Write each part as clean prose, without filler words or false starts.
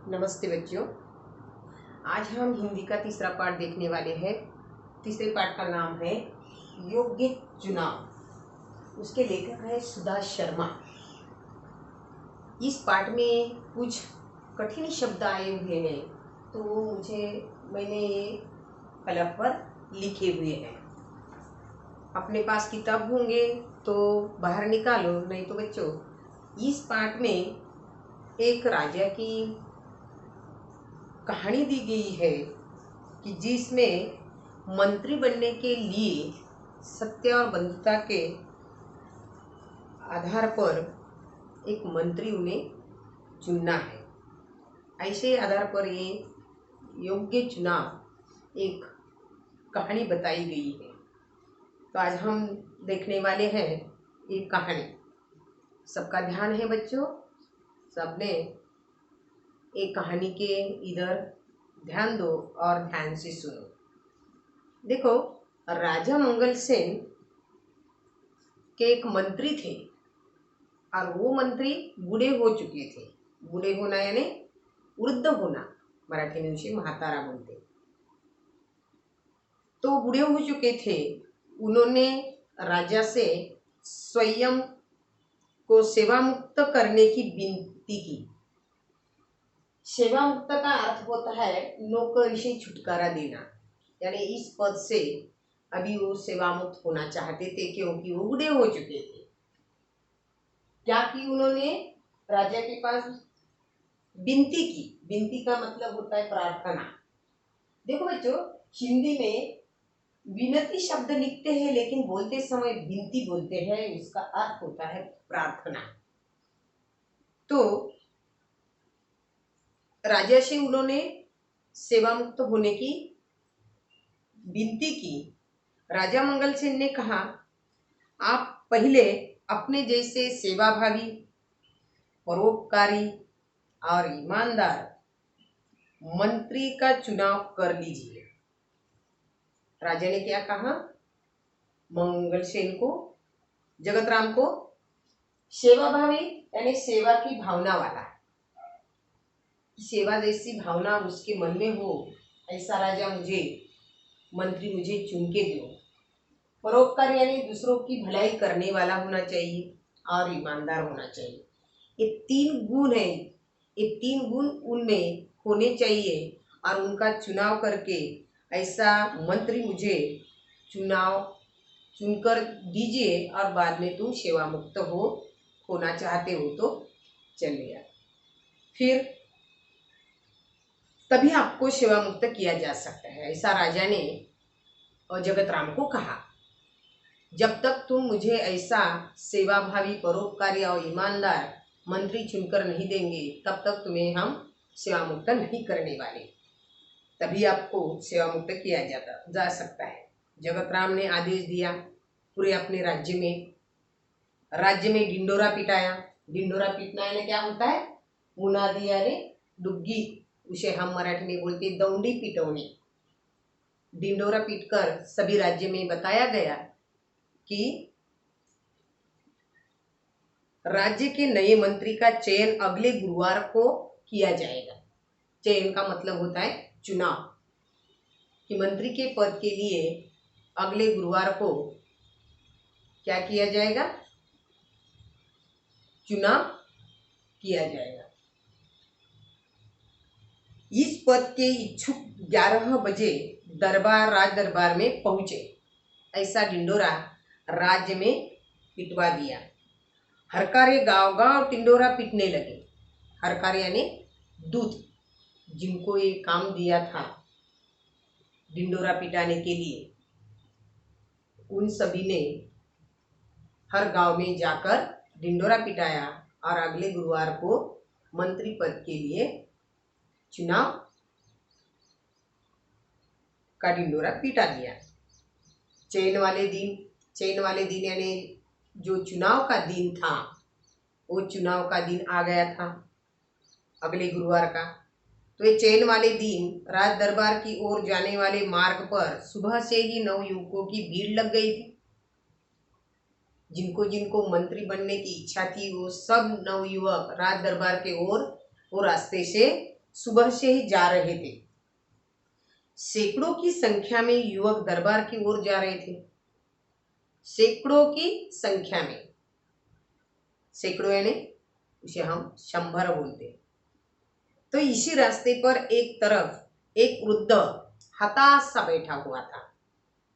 नमस्ते बच्चों। आज हम हिंदी का तीसरा पाठ देखने वाले हैं। तीसरे पाठ का नाम है योग्य चुनाव। उसके लेखक है सुधा शर्मा। इस पाठ में कुछ कठिन शब्द आए हुए हैं, तो मैंने ये कलम पर लिखे हुए हैं। अपने पास किताब होंगे तो बाहर निकालो, नहीं तो बच्चों इस पाठ में एक राजा की कहानी दी गई है कि जिसमें मंत्री बनने के लिए सत्य और बंधुता के आधार पर एक मंत्री उन्हें चुनना है। ऐसे आधार पर ये योग्य चुनाव एक कहानी बताई गई है। तो आज हम देखने वाले हैं ये कहानी। सबका ध्यान है बच्चों, सबने एक कहानी के इधर ध्यान दो और ध्यान से सुनो। देखो, राजा मंगल सेन के एक मंत्री थे और वो मंत्री बूढ़े हो चुके थे। बूढ़े होना यानी वृद्ध होना, मराठी में उसे म्हातारा बोलते। तो बूढ़े हो चुके थे। उन्होंने राजा से स्वयं को सेवा मुक्त करने की विनती की। सेवा मुक्त का अर्थ होता है नौकरी से छुटकारा देना, यानी इस पद से अभी वो सेवा मुक्त होना चाहते थे क्योंकि वो बूढ़े हो चुके थे। क्या की उन्होंने राजा के पास विनती की। विनती का मतलब होता है प्रार्थना। देखो बच्चों, हिंदी में विनती शब्द लिखते हैं लेकिन बोलते समय विनती बोलते हैं। उसका अर्थ होता है प्रार्थना। तो राजा से उन्होंने सेवा मुक्त होने की विनती की। राजा मंगल सेन ने कहा, आप पहले अपने जैसे सेवाभावी, परोपकारी और ईमानदार मंत्री का चुनाव कर लीजिए। राजा ने क्या कहा? मंगल सेन को, जगतराम को सेवाभावी यानी सेवा की भावना वाला, सेवा जैसी भावना उसके मन में हो, ऐसा राजा मंत्री मुझे चुन के दो। परोपकार यानी दूसरों की भलाई करने वाला होना चाहिए और ईमानदार होना चाहिए। ये तीन गुण है, ये तीन गुण उनमें होने चाहिए और उनका चुनाव करके ऐसा मंत्री मुझे चुनकर दीजिए और बाद में तुम सेवा मुक्त होना चाहते हो तो चलिए, फिर तभी आपको सेवा मुक्त किया जा सकता है। ऐसा राजा ने और जगतराम को कहा। जब तक तुम मुझे ऐसा सेवाभावी, परोपकारी और ईमानदार मंत्री चुनकर नहीं देंगे तब तक तुम्हें हम सेवा मुक्त नहीं करने वाले। तभी आपको सेवा मुक्त किया जा सकता है। जगतराम ने आदेश दिया। पूरे अपने राज्य में ढिंडोरा पिटाया। ढिंडोरा पीटना यानी क्या होता है? मुनादी यानी डुग्गी, उसे हम मराठी में बोलते दौंडी पिटौनी। ढिंडोरा पीटकर सभी राज्य में बताया गया कि राज्य के नए मंत्री का चयन अगले गुरुवार को किया जाएगा। चयन का मतलब होता है चुनाव, कि मंत्री के पद के लिए अगले गुरुवार को क्या किया जाएगा? चुनाव किया जाएगा। इस पद के इच्छुक 11 बजे राज दरबार में पहुंचे। ऐसा ढिंडोरा राज्य में पिटवा दिया। हरकारे गांव गांव ढिंडोरा पीटने लगे। हरकारे यानी दूत, जिनको ये काम दिया था ढिंडोरा पिटाने के लिए, उन सभी ने हर गांव में जाकर ढिंडोरा पिटाया और अगले गुरुवार को मंत्री पद के लिए चुनाव का ढिंडोरा पीटा दिया। चयन वाले दिन यानी जो चुनाव का दिन था, वो चुनाव का दिन आ गया था अगले गुरुवार का। तो ये चयन वाले दिन राज दरबार की ओर जाने वाले मार्ग पर सुबह से ही नवयुवकों की भीड़ लग गई थी। जिनको जिनको मंत्री बनने की इच्छा थी वो सब नवयुवक राज दरबार के ओर वो रास्ते से सुबह से ही जा रहे थे। सैकड़ों की संख्या में युवक दरबार की ओर जा रहे थे। सैकड़ों की संख्या में, सैकड़ों यानी उसे हम 100 बोलते हैं। तो इसी रास्ते पर एक तरफ एक वृद्ध हताश सा बैठा हुआ था।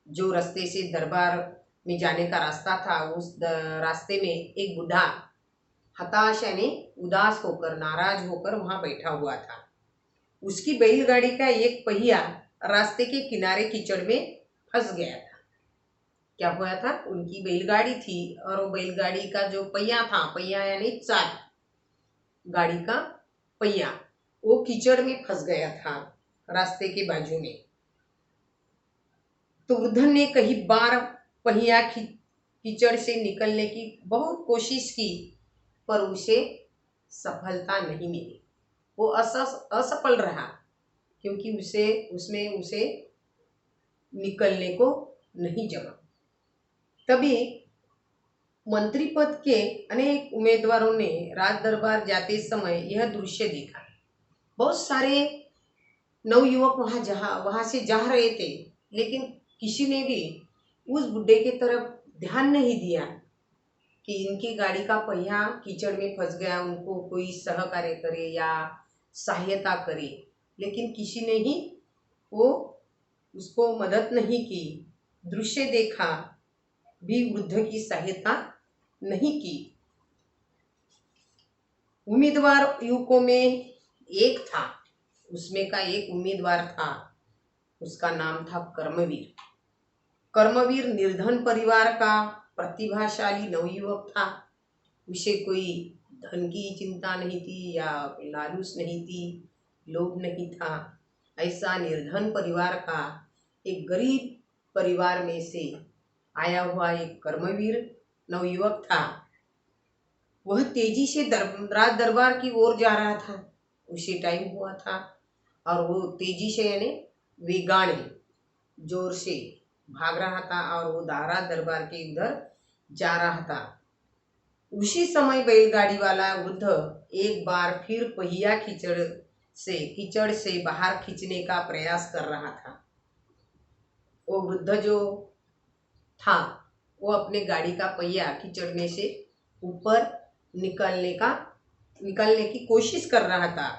जो रास्ते से दरबार में जाने का रास्ता था, उस रास्ते में एक बूढ़ा हताश यानी उदास होकर, नाराज होकर वहां बैठा हुआ था। उसकी बैलगाड़ी का एक पहिया रास्ते के किनारे कीचड़ में फंस गया था। क्या हुआ था? उनकी बैलगाड़ी थी और वो बैलगाड़ी का जो पहिया था, पहिया यानी चाल, गाड़ी का पहिया, वो कीचड़ में फंस गया था रास्ते के बाजू में। तो वृद्ध ने कई बार पहिया कीचड़ से निकलने की बहुत कोशिश की, पर उसे सफलता नहीं मिली। वो असफल रहा, क्योंकि उसे निकलने को नहीं जमा। तभी मंत्री पद के अनेक उम्मीदवारों ने राज दरबार जाते समय यह दृश्य देखा। बहुत सारे नवयुवक वहां से जा रहे थे, लेकिन किसी ने भी उस बुड्ढे की तरफ ध्यान नहीं दिया कि इनकी गाड़ी का पहिया कीचड़ में फंस गया, उनको कोई सहकार्य करे या सहायता करे। लेकिन किसी ने ही उसको मदद नहीं की। दृश्य देखा भी वृद्ध की सहायता नहीं की। उम्मीदवार युवकों में एक था, उसमें का एक उम्मीदवार था, उसका नाम था कर्मवीर। कर्मवीर निर्धन परिवार का प्रतिभाशाली नवयुवक था। उसे कोई धन की चिंता नहीं थी या लालूच नहीं थी, लोभ नहीं था। ऐसा निर्धन परिवार का एक गरीब परिवार में से आया हुआ एक कर्मवीर नवयुवक था। वह तेजी से राज दरबार की ओर जा रहा था। उसी टाइम हुआ था और वो तेजी से यानी वेगाने जोर से भाग रहा था और वो राज दरबार के उधर जा रहा था। उसी समय बैलगाड़ी वाला वृद्ध एक बार फिर पहिया कीचड़ से बाहर खींचने का प्रयास कर रहा था। वो वृद्ध जो था वो अपने गाड़ी का पहिया कीचड़ में से ऊपर निकलने की कोशिश कर रहा था।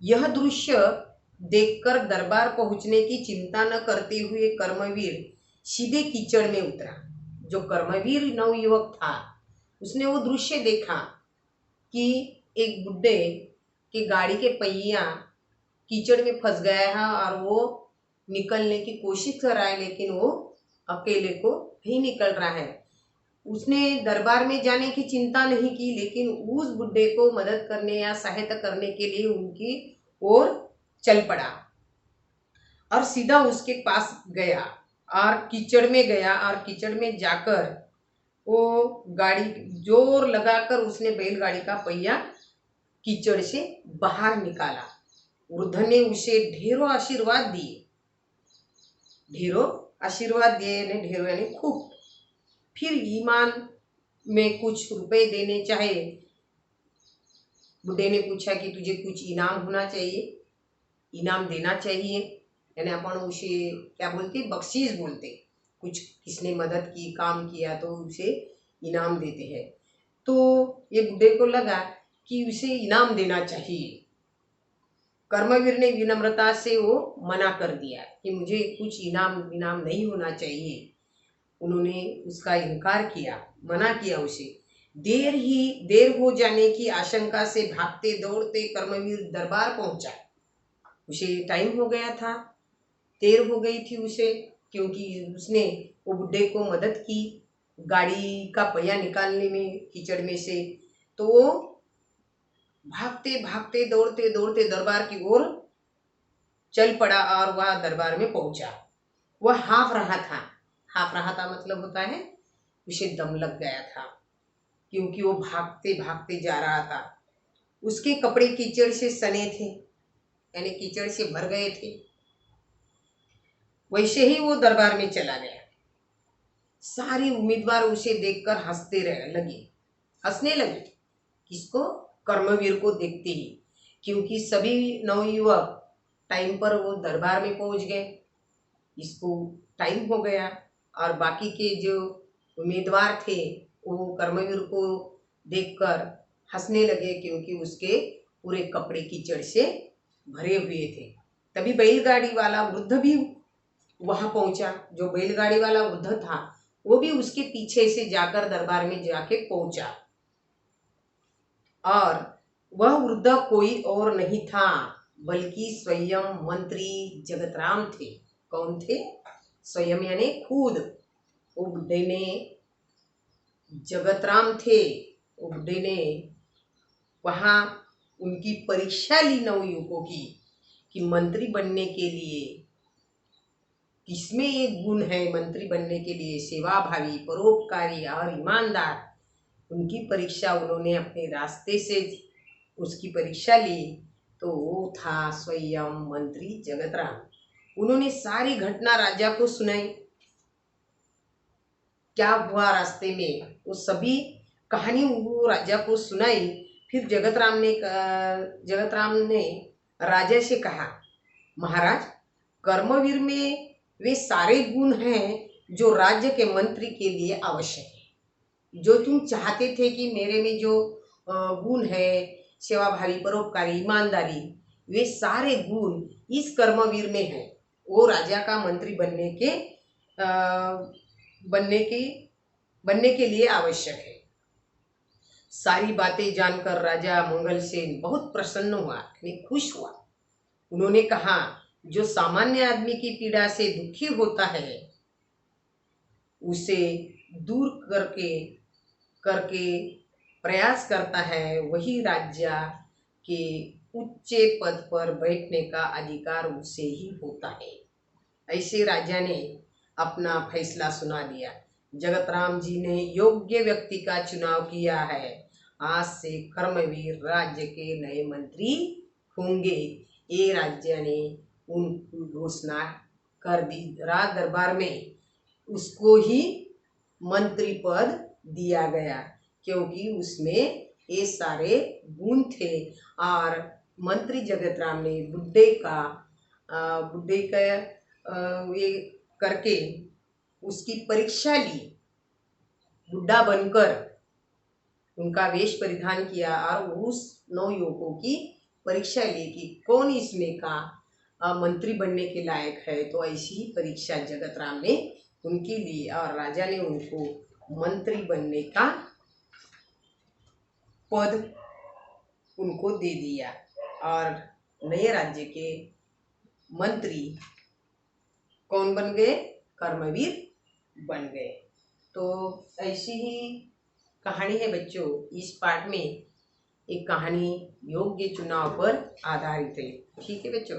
यह दृश्य देखकर दरबार पहुंचने की चिंता न करते हुए कर्मवीर सीधे कीचड़ में उतरा। जो कर्मवीर नवयुवक था उसने वो दृश्य देखा कि एक बुड्ढे की गाड़ी के पहिया कीचड़ में फंस गया है और वो निकलने की कोशिश कर रहा है, लेकिन वो अकेले को नहीं निकल रहा है। उसने दरबार में जाने की चिंता नहीं की, लेकिन उस बुड्ढे को मदद करने या सहायता करने के लिए उनकी ओर चल पड़ा और सीधा उसके पास गया और कीचड़ में जाकर वो गाड़ी जोर लगाकर उसने बैलगाड़ी का पहिया कीचड़ से बाहर निकाला। वृद्ध ने उसे ढेरों आशीर्वाद दिए ने ढेरों यानी खूब। फिर ईमान में कुछ रुपए देने चाहे। बुड्ढे ने पूछा कि तुझे कुछ इनाम होना चाहिए, इनाम देना चाहिए, यानी अपन उसे क्या बोलते, बख्शीश बोलते। कुछ किसने मदद की, काम किया तो उसे इनाम देते हैं। तो ये बुड्ढे को लगा कि उसे इनाम देना चाहिए। कर्मवीर ने विनम्रता से वो मना कर दिया कि मुझे कुछ इनाम नहीं होना चाहिए। उन्होंने उसका इनकार किया, मना किया उसे। देर हो जाने की आशंका से भागते दौड़ते कर्मवीर दरबार पहुंचा। उसे टाइम हो गया था, देर हो गई थी उसे, क्योंकि उसने वो बुड्ढे को मदद की गाड़ी का पहिया निकालने में कीचड़ में से। तो वो भागते भागते दौड़ते दरबार की ओर चल पड़ा और वह दरबार में पहुंचा। वह हाँफ रहा था मतलब होता है उसे दम लग गया था, क्योंकि वो भागते भागते जा रहा था। उसके कपड़े कीचड़ से सने थे, यानी कीचड़ से भर गए थे। वैसे ही वो दरबार में चला गया। सारे उम्मीदवार उसे देखकर हंसने लगे। किसको? कर्मवीर को देखते ही, क्योंकि सभी नवयुवक टाइम पर वो दरबार में पहुंच गए, इसको टाइम हो गया, और बाकी के जो उम्मीदवार थे वो कर्मवीर को देखकर हंसने लगे, क्योंकि उसके पूरे कपड़े कीचड़ से भरे हुए थे। तभी बैलगाड़ी वाला वृद्ध भी वहां पहुंचा। जो बैलगाड़ी वाला वृद्ध था वो भी उसके पीछे से जाकर दरबार में जाके पहुंचा, और वह वृद्ध कोई और नहीं था बल्कि स्वयं मंत्री जगतराम थे। कौन थे? स्वयं यानी खुद। वो बुड्ढे ने जगतराम थे। वो बुड्ढे ने वहां उनकी परीक्षा ली नवयुवकों की, कि मंत्री बनने के लिए किसमें ये गुण है, मंत्री बनने के लिए सेवाभावी, परोपकारी और ईमानदार। उनकी परीक्षा उन्होंने अपने रास्ते से उसकी परीक्षा ली, तो वो था स्वयं मंत्री जगतराम। उन्होंने सारी घटना राजा को सुनाई, क्या हुआ रास्ते में, वो सभी कहानी वो राजा को सुनाई। फिर जगतराम ने राजा से कहा, महाराज, कर्मवीर में वे सारे गुण हैं जो राज्य के मंत्री के लिए आवश्यक है। जो तुम चाहते थे कि मेरे में जो गुण है, सेवाभावी, परोपकारी, ईमानदारी, वे सारे गुण इस कर्मवीर में है। वो राजा का मंत्री बनने के लिए आवश्यक है। सारी बातें जानकर राजा मंगलसेन बहुत प्रसन्न हुआ, यानी खुश हुआ। उन्होंने कहा, जो सामान्य आदमी की पीड़ा से दुखी होता है उसे दूर करके प्रयास करता है, वही राज्य के उच्च पद पर बैठने का अधिकार उसे ही होता है। ऐसे राजा ने अपना फैसला सुना दिया। जगतराम जी ने योग्य व्यक्ति का चुनाव किया है। आज से कर्मवीर राज्य के नए मंत्री होंगे। ये राज्य ने उनकी घोषणा कर दी। राज दरबार में उसको ही मंत्री पद दिया गया, क्योंकि उसमें ये सारे गुण थे। और मंत्री जगतराम ने बुड्ढे का ये करके उसकी परीक्षा ली। बुढ़ा बनकर उनका वेश परिधान किया और उस नवयुवकों की परीक्षा ली कि कौन इसमें का मंत्री बनने के लायक है। तो ऐसी ही परीक्षा जगतराम ने उनकी ली, और राजा ने उनको मंत्री बनने का पद उनको दे दिया, और नए राज्य के मंत्री कौन बन गए? कर्मवीर बन गए। तो ऐसी ही कहानी है बच्चों। इस पाठ में एक कहानी योग्य चुनाव पर आधारित है। ठीक है बच्चों।